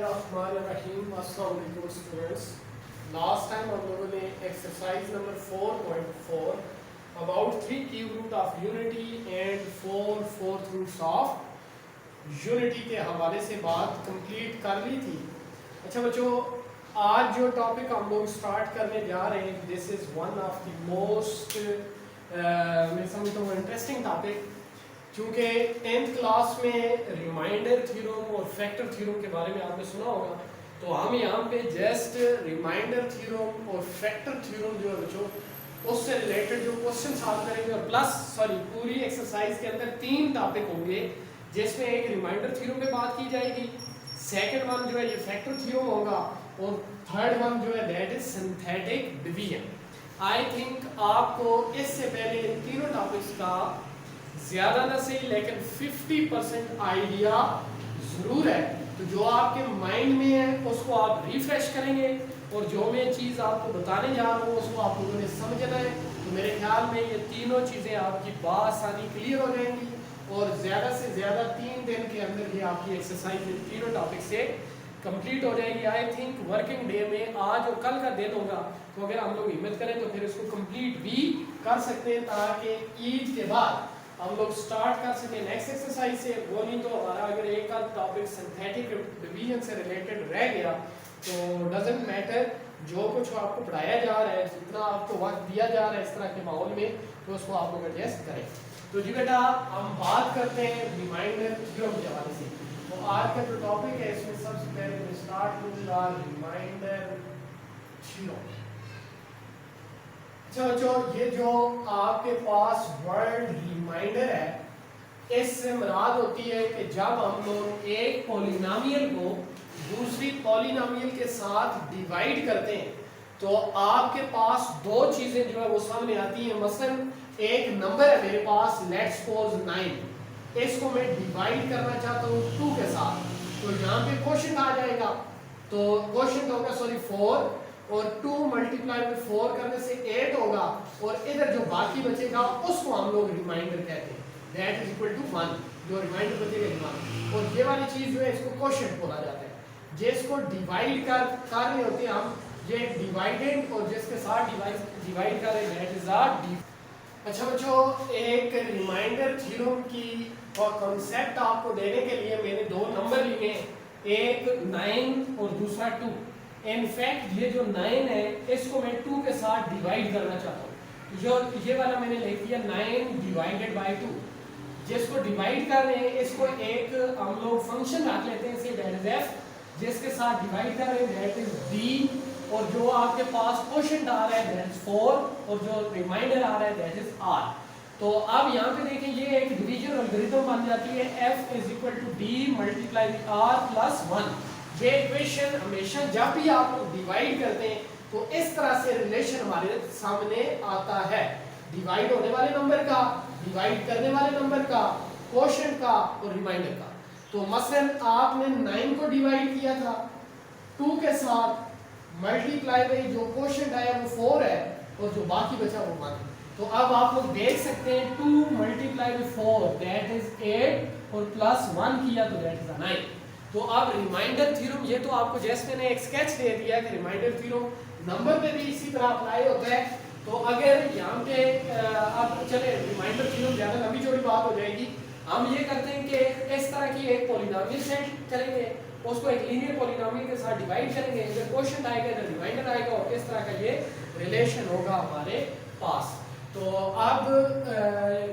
बिस्मिल्लाहिर्रहमानिर्रहीम। अस्सलाम वालेकुम स्टूडेंट्स। लास्ट टाइम हम लोगों ने exercise number 4.4 about 3 cube root of unity and 4 fourth roots of unity के हवाले से बात कंप्लीट कर ली थी। अच्छा बच्चों, आज जो टॉपिक हम लोग स्टार्ट करने जा रहे हैं, this is one of the most मैं समझता हूँ इंटरेस्टिंग टॉपिक, क्योंकि 10th क्लास में रिमाइंडर थ्योरम और फैक्टर थ्योरम के बारे में आपने सुना होगा। तो हम यहाँ पे जस्ट रिमाइंडर थ्योरम और फैक्टर थ्योरम जो है बच्चों उससे रिलेटेड जो क्वेश्चन सॉल्व करेंगे, और प्लस पूरी एक्सरसाइज के अंदर 3 टॉपिक होंगे, जिसमें एक रिमाइंडर थ्योरम पे बात की जाएगी, सेकंड वन जो है ये फैक्टर थ्योरम होगा, और थर्ड वन जो है that is synthetic division. I think आपको इससे पहले इन तीनों टॉपिक्स का ज्यादा ना सही लेकिन 50% आइडिया जरूर है। तो जो आपके माइंड में है उसको आप रिफ्रेश करेंगे, और जो मैं चीज़ आपको बताने जा रहा हूँ उसको आप लोगों ने समझना है। तो मेरे ख्याल में ये तीनों चीज़ें आपकी बासानी क्लियर हो जाएंगी, और ज़्यादा से ज़्यादा 3 दिन के अंदर ये आपकी एक्सरसाइज तीनों टॉपिक से कंप्लीट हो जाएगी। आई थिंक वर्किंग डे में आज और कल का दिन होगा, तो अगर हम लोग हिम्मत करें तो फिर इसको कंप्लीट भी कर सकते हैं, ताकि ईद के बाद हम लोग स्टार्ट कर सकें नेक्स्ट एक्सरसाइज से। वो नहीं तो हमारा अगर एक आध टॉपिक सिंथेटिक डिवीजन से रिलेटेड रह गया तो डजेंट मैटर, जो कुछ आपको पढ़ाया जा रहा है, जितना आपको वक्त दिया जा रहा है इस तरह के माहौल में, तो उसको आप लोग एडजस्ट करें। तो जी बेटा, हम बात करते हैं रिमाइंडर थ्योरम के हवाले से। तो आज का जो टॉपिक है इसमें सबसे पहले मैं स्टार्ट करूंगा रिमाइंडर थ्योरम। अच्छा बच्चों, ये जो आपके पास वर्ड रिमाइंडर है, इससे मुराद होती है कि जब हम लोग एक पॉलिनोमियल को दूसरी पॉलिनोमियल के साथ डिवाइड करते हैं तो आपके पास दो चीजें जो है वो सामने आती हैं। मसलन एक नंबर है मेरे पास, लेट्स सपोज 9, इसको मैं डिवाइड करना चाहता हूँ 2 के साथ, तो यहाँ पे क्वोशिएंट आ जाएगा। तो क्वोशिएंट होगा 4, और 2 मल्टीप्लाई में 4 करने से 8 होगा, और इधर जो बाकी बचेगा उसको हम लोग रिमाइंडर कहते हैं, दैट इज इक्वल टू 1। जो रिमाइंडर बचेगा 1, और ये वाली चीज जो है इसको क्वोशिएंट बोला जाता है। जिसको डिवाइड कर रहे होते हैं हम, ये डिवाइडेंड, और जिसके साथ डिवाइड कर रहे हैं दैट इज अ। अच्छा बच्चों, एक रिमाइंडर थ्योरम की कॉन्सेप्ट आपको देने के लिए मैंने 2 नंबर लिए, एक 9 और दूसरा 2। इनफैक्ट ये जो 9 है इसको मैं 2 के साथ डिवाइड करना चाहता हूँ। जो ये वाला मैंने लिख दिया 9 डिवाइडेड बाय 2। जिसको डिवाइड कर रहे हैं इसको एक हम लोग फंक्शन रख लेते हैं, इसे दैट इज f, जिसके साथ डिवाइड कर रहे हैं दैट इज d, और जो आपके पास क्वोशिएंट आ रहा है दैट इज 4, और जो रिमाइंडर आ रहा है दैट इज r। तो अब यहाँ पे देखें, ये एक डिवीजन एल्गोरिथम बन जाती है, f is equal to d multiply r plus 1। ये इक्वेशन हमेशा जब भी आप लोग डिवाइड करते हैं तो इस तरह से रिलेशन हमारे सामने आता है, डिवाइड होने वाले नंबर का, डिवाइड करने वाले नंबर का, क्वोशिएंट का और रिमाइंडर का। तो मसलन आपने 9 को डिवाइड किया था 2 के साथ, मल्टीप्लाई में जो क्वोशिएंट आया वो 4 है, और जो बाकी बचा वो 1। तो अब आप लोग देख सकते हैं 2 मल्टीप्लाई में 4 दैट इज 8, और प्लस 1 किया तो दैट इज 9। तो अब रिमाइंडर थ्योरम, ये तो आपको जैसे मैंने एक स्केच दे दिया कि रिमाइंडर थ्योरम नंबर पे भी इसी तरह अप्लाई होता है। तो अगर यहाँ पे अब चले, रिमाइंडर थ्योरम ज़्यादा लंबी चौड़ी बात हो जाएगी, हम ये करते हैं कि इस तरह की एक पॉलिनोमियल सेट करेंगे, उसको एक लीनियर पॉलिनोमियल के साथ डिवाइड करेंगे, इधर क्वोशिएंट आएगा इधर रिमाइंडर आएगा, और इस तरह का ये रिलेशन होगा हमारे पास। तो अब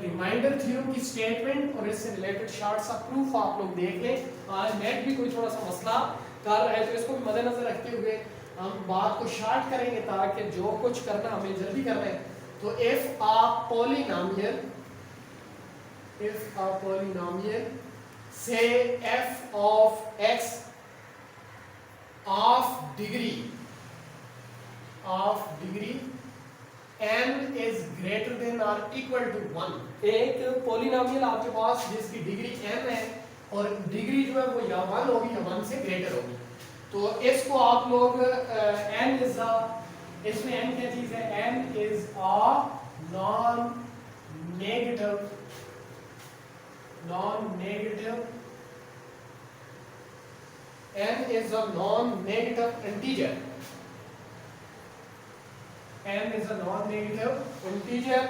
रिमाइंडर थ्योरम की स्टेटमेंट और इससे रिलेटेड शॉर्ट सा प्रूफ आप लोग देख लें। आज नेट भी कोई थोड़ा सा मसला कर रहा है, तो इसको भी मद्देनजर रखते हुए हम बात को शॉर्ट करेंगे, ताकि जो कुछ करना हमें जल्दी करना है। तो इफ अ पॉलिनोमियल से f of x of degree n is greater than or equal to 1। एक पॉलिनोमियल आपके पास जिसकी डिग्री n है, और डिग्री जो है वो या 1 होगी या 1 से ग्रेटर होगी। तो इसको आप लोग n इज इसमें n क्या चीज है, n is a non negative n is a non-negative integer. n is a non-negative integer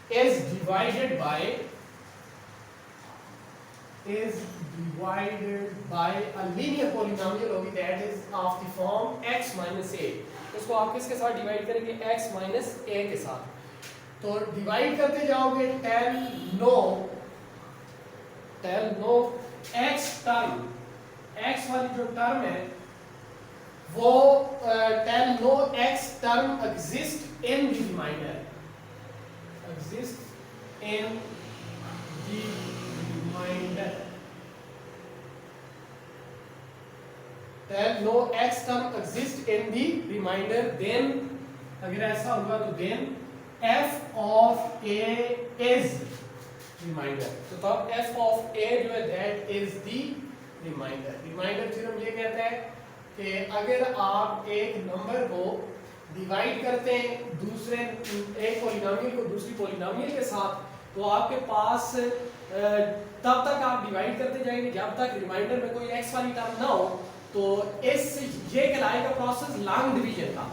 is divided by a linear polynomial होगी that is of the form x minus a. इसको आप किसके साथ divide करेंगे? x minus a के साथ. तो divide करते जाओगे till no x term, x वाली जो टर्म है वो till no x term exist in the remainder, exist in the remainder. Till no x term exist in the remainder. Then अगर ऐसा होगा तो then f of a is remainder. तो तब f of a जो है that is the remainder. Remainder theorem ये कहता है कि अगर आप एक नंबर को डिवाइड करते हैं दूसरे एक पॉलिनोमियल को दूसरी पॉलिनोमियल के साथ, तो आपके पास तब तक आप डिवाइड करते जाएंगे जब तक रिमाइंडर में कोई x वाली टर्म ना हो. तो ये कहलाएगा प्रोसेस लॉन्ग डिवीजन का.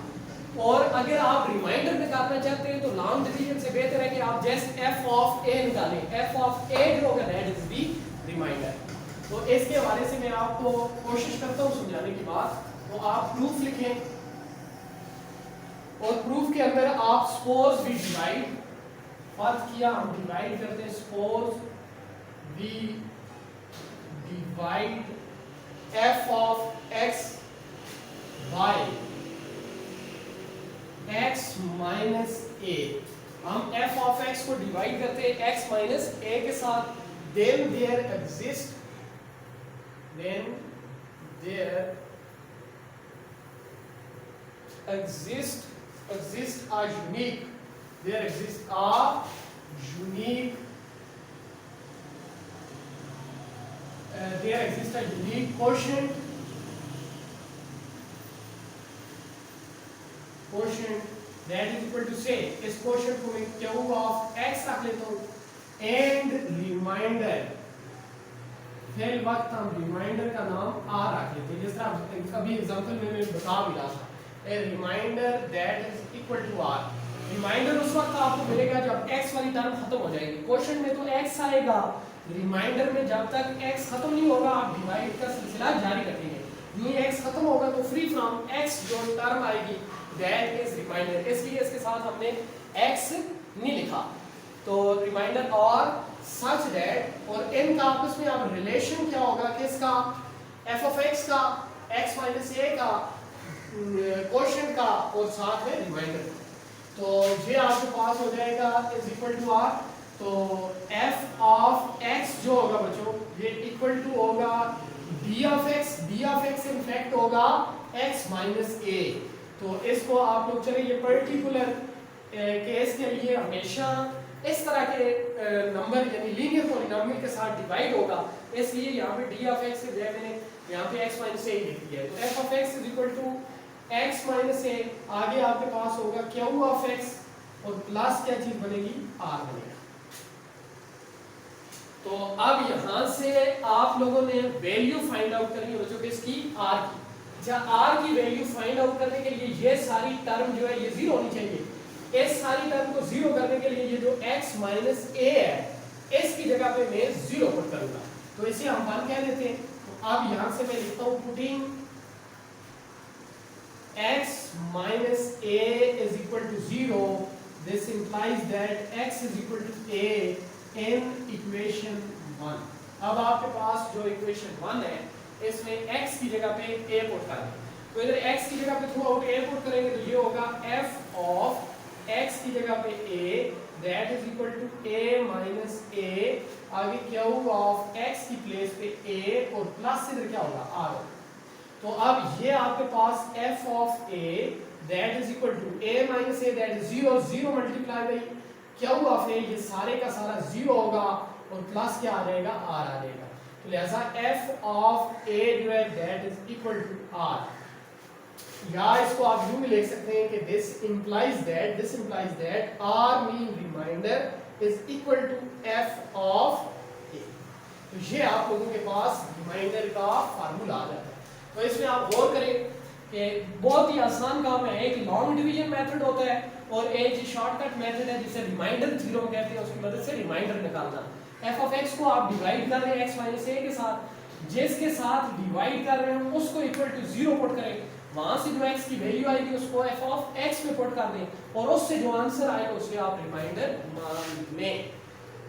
और अगर आप रिमाइंडर में करना चाहते हैं तो लॉन्ग डिवीजन से बेहतर है कि आप जस्ट f ऑफ a निकालें. f ऑफ a जो होगा दैट इज द रिमाइंडर. तो इसके हवाले से मैं आपको कोशिश करता हूं समझाने की बात. तो आप प्रूफ लिखें और प्रूफ के अंदर आप सपोज वी डिवाइड, फर्ज किया हम डिवाइड करते हैं, suppose we divide f of x by x minus a. हम f of x को डिवाइड करते हैं x minus a के साथ. then there exist a unique quotient that is equal to, say इस quotient को मैं q of x रख लेता हूँ and remainder. फिर वक्त हम रिमाइंडर का नाम r रख लेते हैं. जिस तरह कभी एग्जांपल में मैं बता भी रहा था, a reminder that is equal to r. Remainder उस वक्त आपको मिलेगा जब x वाली टर्म खत्म हो जाएगी. क्वेश्चन में तो x आएगा, रिमाइंडर में जब तक x खत्म नहीं होगा आप डिवाइड का सिलसिला जारी रखेंगे. यूं ही x खत्म होगा तो फ्री फ्रॉम x जो टर्म आएगी दैट इज रिमाइंडर. इसलिए इसके साथ हमने x नहीं लिखा. तो रिमाइंडर और सच दैट, और इनका आपस में अब रिलेशन क्या होगा कि इसका f of x का x minus a का क्वोशिएंट का और साथ में रिमाइंडर. तो ये आपके पास हो जाएगा इज इक्वल टू r. तो f of x जो होगा बच्चों ये इक्वल टू होगा d of x इनफैक्ट होगा x minus a. तो इसको आप लोग चले ये पर्टिकुलर केस के लिए हमेशा इस तरह के नंबर यानी लीनियर पॉलिनोमियल के साथ डिवाइड होगा. इसलिए यहाँ पे d of x के जगह मैंने यहाँ पे x minus a लिख दिया है. तो f of x is equal to x minus a. आगे आपके पास होगा q of x और प्लस क्या चीज बनेगी r बनेगा. तो अब यहाँ से आप लोगों ने वैल्यू फाइंड आउट करनी है बच्चों किसकी? r की. अच्छा r की वैल्यू फाइंड आउट करने के लिए ये सारी टर्म जो है ये जीरो होनी चाहिए. इस सारी टर्म को जीरो करने के लिए ये जो x minus a है इसकी जगह पे मैं जीरो पुट करूंगा. तो इसे हम 1 कह देते हैं. तो अब यहां से मैं लिखता हूं putting x minus a is equal to 0. This implies that x is equal to a in equation 1. अब आपके पास जो इक्वेशन 1 है इसमें x की जगह पे a पुट कर दें. तो इधर x की जगह पे थ्रू आउट a पुट करेंगे तो ये होगा f of x की जगह पे a that is equal to a minus a. आगे q of x की प्लेस पे a और प्लस इधर क्या होगा r. तो अब ये आपके पास f of a that is equal to a minus a that is 0 0 multiply by q of a. ये सारे का सारा 0 होगा और प्लस क्या आ जाएगा r आ जाएगा. तो लिहाजा f of a जो है that is equal to r. या इसको आप यूं भी लिख सकते हैं कि this implies that r mean remainder is equal to f of a. तो ये आप लोगों के पास रिमाइंडर का फार्मूला आ जाता है. तो इसमें आप गौर करें कि बहुत ही आसान काम है। एक लॉन्ग डिवीजन मेथड होता है और एक शॉर्टकट मेथड है जिसे रिमाइंडर थ्योरम कहते हैं, उसकी मदद से रिमाइंडर निकालना। एफ ऑफ एक्स को आप डिवाइड कर रहे हैं एक्स माइनस ए के साथ, जिसके साथ डिवाइड कर रहे हैं उसको इक्वल टू 0 पुट करें, वहां से जो x की वैल्यू आएगी उसको f ऑफ x में पुट कर दें और उससे जो आंसर आएगा उसे आप रिमाइंडर मान लें।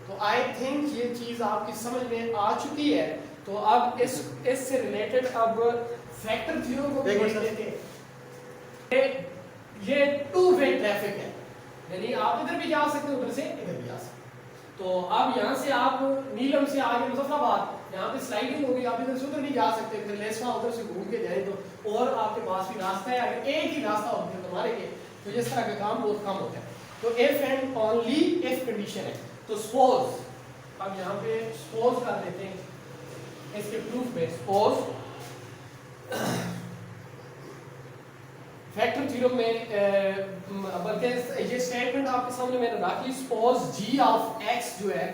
तो आई थिंक ये चीज आपकी समझ में आ चुकी है। तो अब इससे रिलेटेड अब फैक्टर थ्योरम को देख लेते हैं। ये टू वे ट्रैफिक है, यानी आप इधर भी जा सकते हो, उधर से इधर भी जा सकते हो। तो अब यहाँ से आप नीलम से आगे मुजफ्फराबाद, यहाँ पे स्लाइडिंग होगी, आप इधर से उधर नहीं जा सकते, फिर लेसवा उधर से घूम के जाए तो और आपके पास भी रास्ता है। अगर एक ही रास्ता होता है तुम्हारे लिए तो इस तरह का काम बहुत कम होता है। तो if and only if condition है। तो सपोज, अब यहाँ पे सपोज कर देते हैं इसके प्रूफ में। सपोज फैक्टर थ्योरम में बल्कि ये स्टेटमेंट आपके सामने मैंने रखी, सपोज g ऑफ x जो है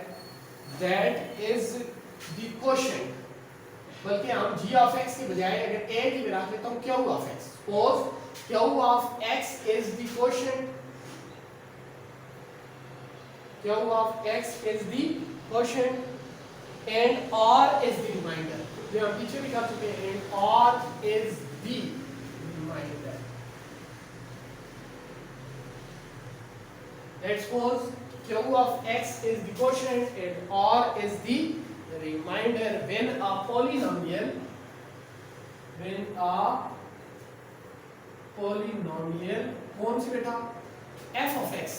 दैट इज द क्वोशिएंट, बल्कि हम g ऑफ x के बजाय अगर a की भी रख लेता हूं q of x। Suppose q of x is the quotient, q of x is the quotient and r is the remainder, जो हम पीछे भी कर चुके हैं, and r is the remainder. Let's suppose q of x is the quotient and r is the remainder when a polynomial कौन सी बेटा f of x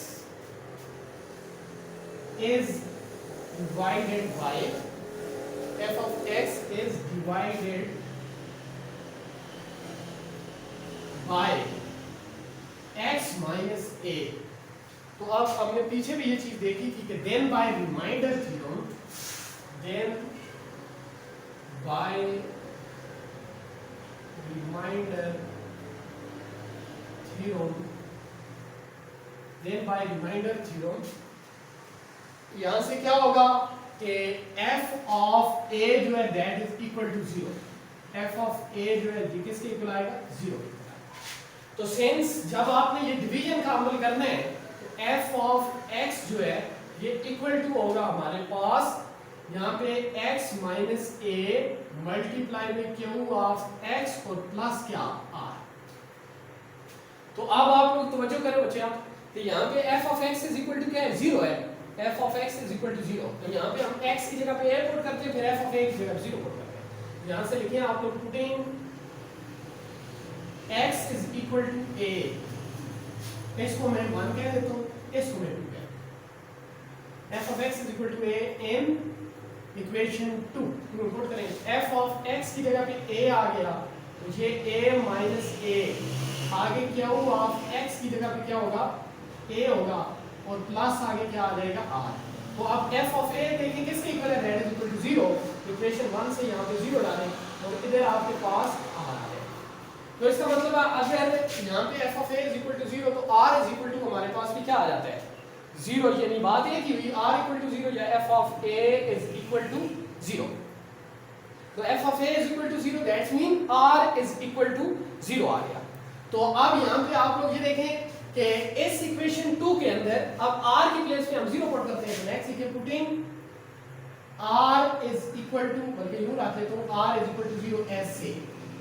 is divided by f of x is divided by x minus a। तो अब हमने पीछे भी ये चीज देखी थी कि then by remainder theorem, then by remainder theorem, then by remainder theorem, यहां से क्या होगा कि f ऑफ a जो है that is equal to 0, f of a जो है ये किसके इक्वल आएगा 0। तो सिंस जब आपने ये डिवीजन का अमल करना है f ऑफ x जो है ये इक्वल टू होगा हमारे पास यहाँ पे x माइनस a मल्टीप्लाई में q ऑफ x और प्लस क्या r। तो अब आप लोग तवज्जो करें बच्चे, आप तो यहाँ पे f of x is equal to क्या है 0 है, f of x is equal to 0। तो यहाँ पे हम x की जगह पे a पुट करते हैं, फिर f ऑफ a की जगह 0 पुट करते हैं। यहाँ से लिखिए आप लोग putting x is equal to a, इसको मैं 1 कह देता हूँ, इसको मैं 2 कह देता हूँ। f of x is equal to a in equation 2 put करेंगे। f of x की जगह पे a आ गया तो ये a माइनस a, आगे q ऑफ x की जगह पे क्या होगा a होगा और प्लस आगे क्या आ जाएगा r। तो अब f of a देखें किसके इक्वल है, that is equal to 0। Equation 1 से यहाँ पे 0 डालें और इधर आपके पास r आ जाएगा। तो इसका मतलब अगर यहाँ पे f of a is equal to 0 तो r is equal to हमारे पास भी क्या आ जाता है 0, यानी बात एक ही हुई r equal to 0 या f of a is equal to 0। तो f of a is equal to 0 that means r is equal to 0 आ गया। तो अब यहाँ पे आप लोग ये देखें कि इस इक्वेशन 2 के अंदर अब r की प्लेस पे हम 0 पुट करते हैं। नेक्स्ट लिखिए putting r is equal to, बल्कि यूं रख लेता हूँ r is equal to 0 ऐसे,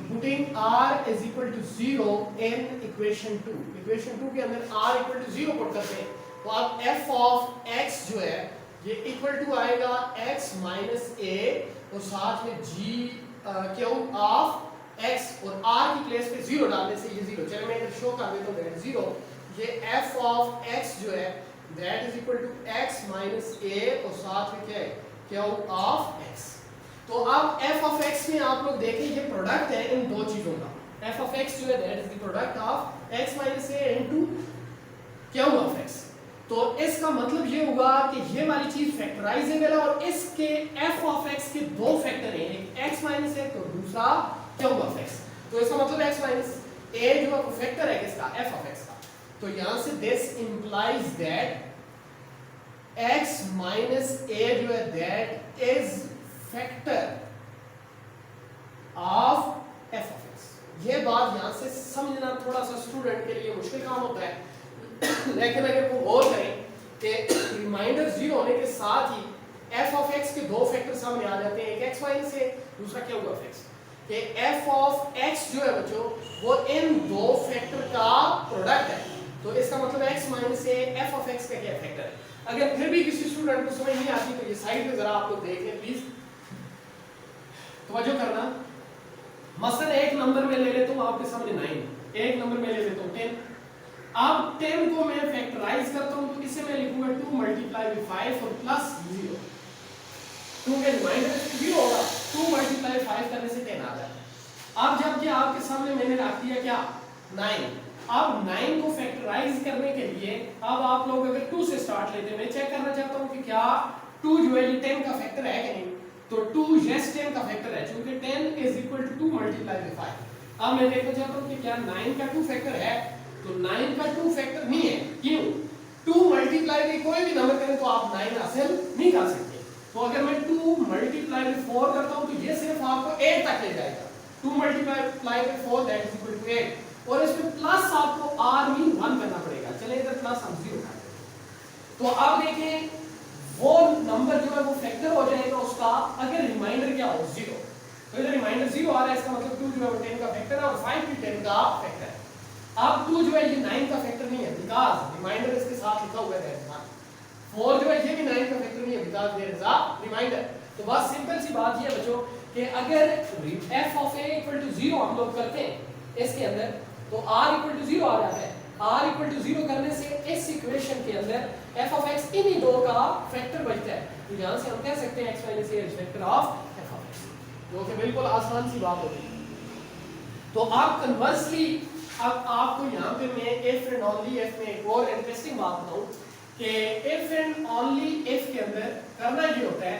putting r is equal to 0 in equation 2, equation 2 के अंदर r equal to 0 पुट करते हैं तो अब f of x जो है ये equal to आएगा x minus a और साथ में g q of x और r की प्लेस पे 0 डालने से ये 0, चलिए मैं इधर शो कर देता हूँ दैट 0, ये f of x जो है that is equal to x minus a और साथ में क्या है q of x। तो अब f of x में आप लोग देखें ये प्रोडक्ट है इन दो चीजों का, f of x जो है that is the product of x minus a into q of x। तो इसका मतलब ये होगा कि ये वाली चीज फैक्टराइजेबल है और इसके f of x के दो फैक्टर हैं, एक x minus a तो दूसरा q of x। तो इसका मतलब x minus a जो है फैक्टर है किसका f of x का। तो यहां से this implies that x minus a जो है that is factor of f of x। ये बात यहाँ से समझना थोड़ा सा स्टूडेंट के लिए मुश्किल काम होता है लेकिन अगर वो गौर करें कि रिमाइंडर जीरो होने के साथ ही f ऑफ x के दो फैक्टर सामने आ जाते हैं, एक x माइनस से दूसरा क्या हुआ x, कि f ऑफ x जो है बच्चों वो इन दो फैक्टर का प्रोडक्ट है। तो इसका मतलब x माइनस से f ऑफ x का क्या फैक्टर है। अगर फिर भी किसी स्टूडेंट को समझ नहीं आती तो ये साइड में जरा आप लोग देख लें प्लीज, तवज्जो करना। मसलन एक नंबर में ले लेता हूँ आपके सामने 9, एक नंबर में ले लेता हूँ 10। अब 10 को मैं फैक्टराइज करता हूँ तो इसे मैं लिखूंगा 2 मल्टीप्लाई बाय 5 और प्लस 0, क्योंकि रिमाइंडर 0 होगा, 2 मल्टीप्लाई 5 करने से 10 आ जाता है। अब जब कि आपके सामने मैंने रख दिया क्या 9, अब 9 को फैक्टराइज करने के लिए अब आप लोग अगर 2 से स्टार्ट लेते हैं, मैं चेक करना चाहता हूँ कि क्या 2 जो है ये 10 का फैक्टर है कि नहीं, तो 2 यस 10 का फैक्टर है, क्योंकि 10 is equal to 2 multiply by 5। अब मैं देखना चाहता हूँ कि क्या 9 का 2 फैक्टर है, तो 9 का 2 फैक्टर नहीं है, क्यों, 2 मल्टीप्लाई बाय कोई भी नंबर करें तो आप 9 हासिल नहीं कर सकते। तो अगर मैं 2 मल्टीप्लाई बाय 4 करता हूँ तो ये सिर्फ आपको 8 तक ले जाएगा, 2 multiply by 4 that is equal to 8, और इसमें प्लस आपको r मीन 1 करना पड़ेगा। चलिए इधर प्लस हम 0 कर दें, तो आप देखें वो नंबर जो है वो फैक्टर हो जाएगा उसका अगर रिमाइंडर क्या हो 0, तो इधर रिमाइंडर 0 आ रहा है, इसका मतलब 2 जो है वो 10 का फैक्टर है और 5 भी 10 का फैक्टर है। अब 2 जो है ये 9 का फैक्टर नहीं है, बिकॉज़ रिमाइंडर इसके साथ लिखा हुआ है, 4 जो है ये भी 9 का फैक्टर नहीं है, because there is a remainder. तो बस सिंपल सी बात ये है बच्चों कि अगर f of a equal to 0 हम लोग करते हैं इसके अंदर, तो r इक्वल टू 0 आ जाता है, r इक्वल टू 0 करने से इस इक्वेशन के अंदर f ऑफ x इन्हीं दो का फैक्टर बचता है, तो यहां से हम कह सकते हैं x minus a is factor of f of x, जो कि बिल्कुल आसान सी बात होगी। तो आप कन्वर्सली अब आपको यहाँ पे मैं if and only if में एक और इंटरेस्टिंग बात बताऊं कि if and only if के अंदर करना ये होता है,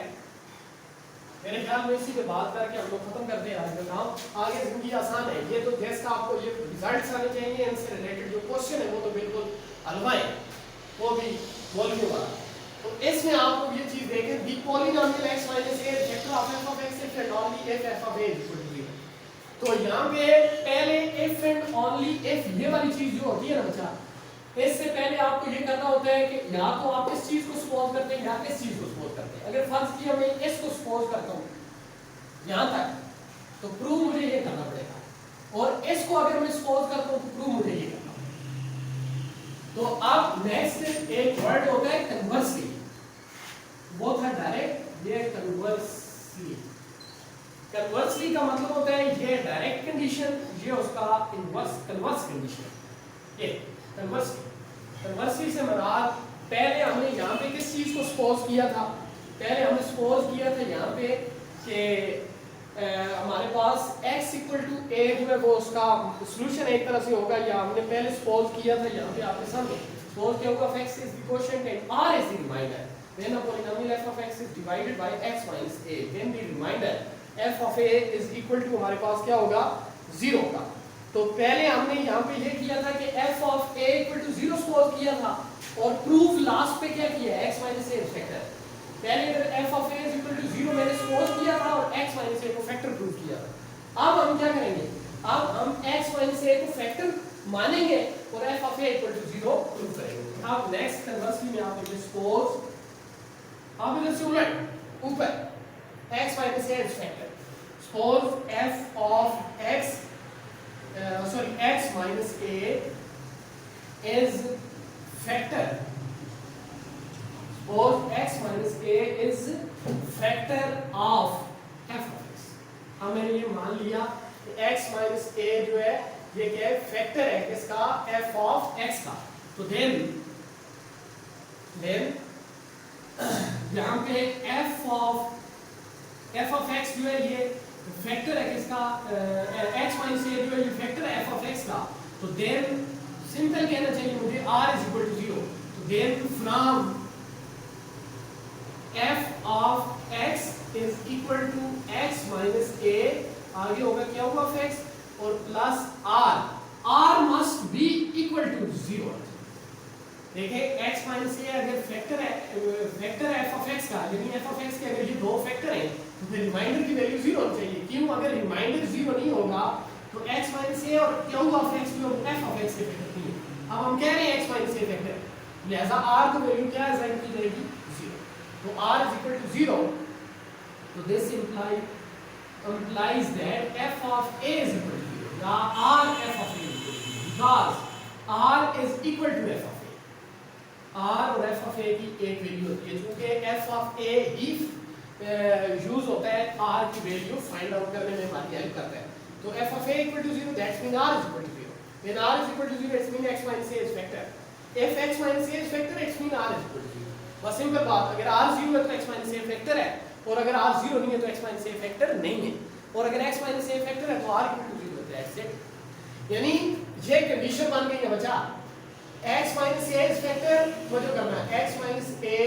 मेरे ख्याल में इसी पे बात करके हम लोग खत्म करते हैं आज का काम, आगे जिंदगी आसान है। ये तो जैसा आपको ये रिजल्ट्स आने चाहिए, इनसे रिलेटेड जो क्वेश्चन है वो तो बिल्कुल हलवा है, वो भी वॉल्यूम वाला। तो इसमें आप लोग ये चीज देखें, the polynomial x minus a factor of f of x if and only if f of a is equal to 0। तो यहाँ पे पहले if and only if ये वाली चीज जो होती है ना बच्चा, इससे पहले आपको ये करना होता है कि या तो आप इस चीज को सपोज करते हैं या इस चीज को सपोज करते हैं। अगर फर्ज किया मैं इसको सपोज करता हूँ यहाँ तक, तो प्रूव मुझे ये करना पड़ेगा, और इसको अगर मैं सपोज करता हूँ तो प्रूव मुझे ये करना पड़ेगा। तो अब नेक्स्ट एक वर्ड होता है कन्वर्सली, वो था डायरेक्ट, ये कन्वर्सली। कन्वर्सली का मतलब होता है ये डायरेक्ट कंडीशन, ये उसका इनवर्स कन्वर्स कंडीशन। ये कन्वर्सली, कन्वर्सली से मुराद पहले हमने यहाँ पे किस चीज को सपोज किया था, पहले हमने सपोज किया था यहाँ पे कि हमारे पास x इक्वल टू a जो है वो उसका सॉल्यूशन एक तरह से होगा, या हमने पहले सपोज किया था यहाँ पे आपके सामने सपोज किया होगा x is the quotient and r is the remainder, then a polynomial f of x is divided by x minus a, then the remainder f of a is equal to हमारे पास क्या होगा 0 का। तो पहले हमने यहाँ पे ये किया था कि f of a equal to 0 suppose किया था, और प्रूफ लास्ट पे क्या किया x minus a फैक्टर। पहले इधर f of a is equal to 0 मैंने सपोज किया था और x minus a को फैक्टर प्रूव किया था। अब हम क्या करेंगे, अब हम x minus a को फैक्टर मानेंगे और f of a equal to 0 prove करेंगे। अब नेक्स्ट कन्वर्सली में आप लिखिए सपोज, अब इधर से उलट ऊपर x minus a is factor, suppose f of x x minus a is factor, suppose x minus a is factor of f of x। हमने ये मान लिया कि x minus a जो है ये क्या है, फैक्टर है किसका, f of x का। तो then यहाँ पे f of x जो है ये फैक्टर है किसका, x माइनस a जो है ये फैक्टर है f of x का। तो देन सिंपल कहना चाहिए मुझे r is equal to 0। तो then from f of x is equal to x minus a, आगे होगा क्या होगा of x और plus r must be equal to 0। देखिए x माइनस a अगर फैक्टर है f of x का, यानी f of x के अगर ये दो फैक्टर हैं तो फिर रिमाइंडर की वैल्यू 0 होनी चाहिए। क्यों, अगर रिमाइंडर 0 नहीं होगा तो x माइनस ए और q ऑफ x भी और f ऑफ x के फैक्टर नहीं है। अब हम कह रहे हैं x माइनस ए फैक्टर, लिहाजा r की वैल्यू क्या असाइन की जाएगी 0। तो r इज इक्वल टू 0, तो this implies that f of a is equal to 0, या r f of a is equal to 0, because r is equal to f of a। r और f of a की एक value होती है, चूंकि f of a he use होता है r की वैल्यू फाइंड आउट करने में हमारी हेल्प करता है। तो f of a equal to 0, that means r is equal to 0। When r is equal to 0, it means x minus a is factor। If x minus a is factor, it means r is equal to 0। बस simple बात, अगर r 0 है तो x minus a factor है, और अगर r 0 नहीं है तो x minus a फैक्टर नहीं है, और अगर x minus a फैक्टर है तो r equal to 0 है। that's it। यानी ये कंडीशन बन गई है बच्चा, x minus a is factor, मुझे करना है x minus a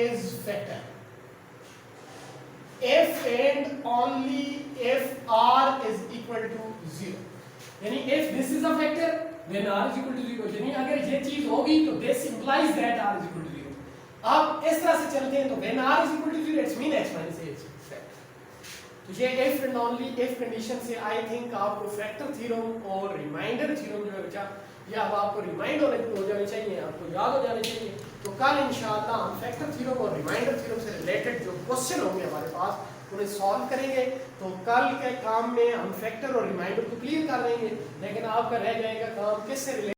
is factor if and only if r is equal to 0। यानी if this is a factor then r is equal to 0। यानी अगर ये चीज होगी तो this implies that r is equal to 0। अब इस तरह से चलते हैं तो when r is equal to 0 it means x minus a is factor। तो ये if and only if condition से आई थिंक आपको फैक्टर थ्योरम और रिमाइंडर थ्योरम जो है बच्चा, या अब आपको रिमाइंड हो जानी चाहिए, आपको याद हो जानी चाहिए। तो कल इंशाअल्लाह हम फैक्टर थ्योरम और रिमाइंडर थ्योरम से रिलेटेड जो क्वेश्चन होंगे हमारे पास उन्हें सॉल्व करेंगे। तो कल के काम में हम फैक्टर और रिमाइंडर को क्लियर कर देंगे, लेकिन आपका रह जाएगा काम किससे रिलेटेड